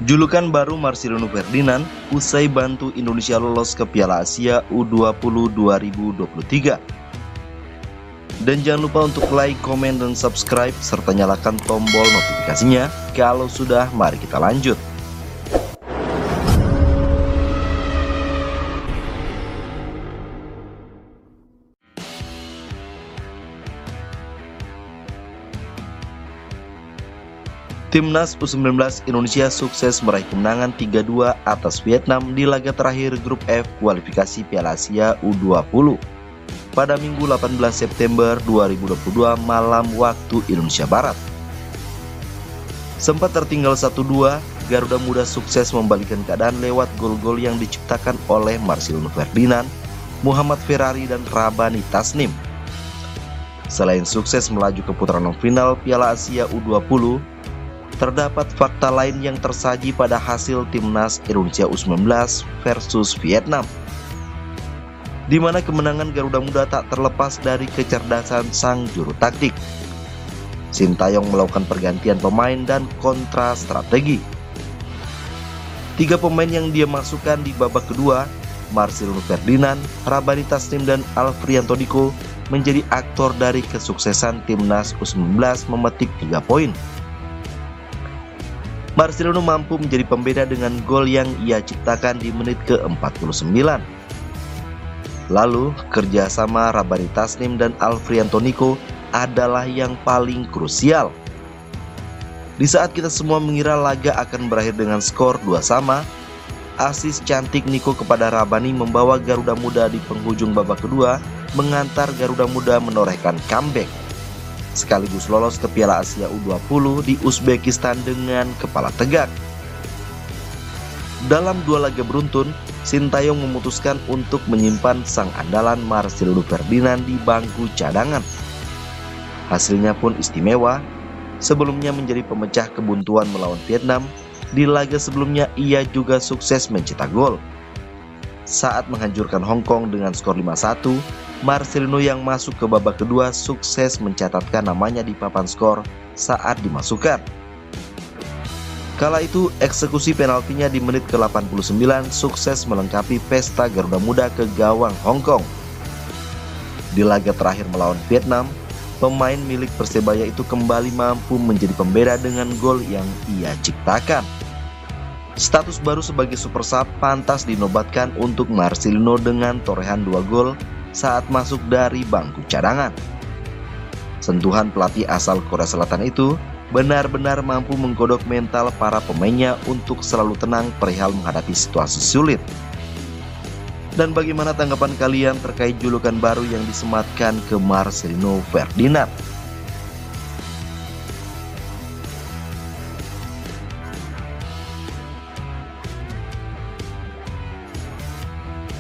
Julukan baru Marcelino Ferdinand usai bantu Indonesia lolos ke Piala Asia U20 2023. Dan jangan lupa untuk like, komen, dan subscribe, serta nyalakan tombol notifikasinya. Kalau sudah, mari kita lanjut. Timnas U19 Indonesia sukses meraih kemenangan 3-2 atas Vietnam di laga terakhir grup F kualifikasi Piala Asia U20 pada Minggu 18 September 2022 malam waktu Indonesia Barat. Sempat tertinggal 1-2, Garuda Muda sukses membalikkan keadaan lewat gol-gol yang diciptakan oleh Marcelino Ferdinand, Muhammad Ferrari, dan Rabani Tasnim. Selain sukses melaju ke putaran final Piala Asia U20, terdapat fakta lain yang tersaji pada hasil Timnas Indonesia U19 versus Vietnam, di mana kemenangan Garuda Muda tak terlepas dari kecerdasan sang juru taktik. Sintayong melakukan pergantian pemain dan kontra strategi. 3 pemain yang dia masukkan di babak kedua, Marcelino Ferdinand, Rabani Tasnim, dan Alfrianto Diko, menjadi aktor dari kesuksesan Timnas U19 memetik 3 poin. Marcelino mampu menjadi pembeda dengan gol yang ia ciptakan di menit ke-49. Lalu, kerjasama Rabani Tasnim dan Alfrianto Diko adalah yang paling krusial. Di saat kita semua mengira laga akan berakhir dengan skor 2-2, asis cantik Niko kepada Rabani membawa Garuda Muda di penghujung babak kedua, mengantar Garuda Muda menorehkan comeback, sekaligus lolos ke Piala Asia U20 di Uzbekistan dengan kepala tegak. Dalam 2 laga beruntun, Sintayong memutuskan untuk menyimpan sang andalan Marcelino Ferdinand di bangku cadangan. Hasilnya pun istimewa. Sebelumnya menjadi pemecah kebuntuan melawan Vietnam, di laga sebelumnya ia juga sukses mencetak gol. Saat menghancurkan Hong Kong dengan skor 5-1, Marcelino yang masuk ke babak kedua sukses mencatatkan namanya di papan skor saat dimasukkan. Kala itu eksekusi penaltinya di menit ke-89 sukses melengkapi pesta Garuda Muda ke gawang Hong Kong. Di laga terakhir melawan Vietnam, pemain milik Persebaya itu kembali mampu menjadi pembeda dengan gol yang ia ciptakan. Status baru sebagai super sub pantas dinobatkan untuk Marcelino dengan torehan 2 gol saat masuk dari bangku cadangan. Sentuhan pelatih asal Korea Selatan itu benar-benar mampu menggodok mental para pemainnya untuk selalu tenang perihal menghadapi situasi sulit. Dan bagaimana tanggapan kalian terkait julukan baru yang disematkan ke Marcelino Ferdinand?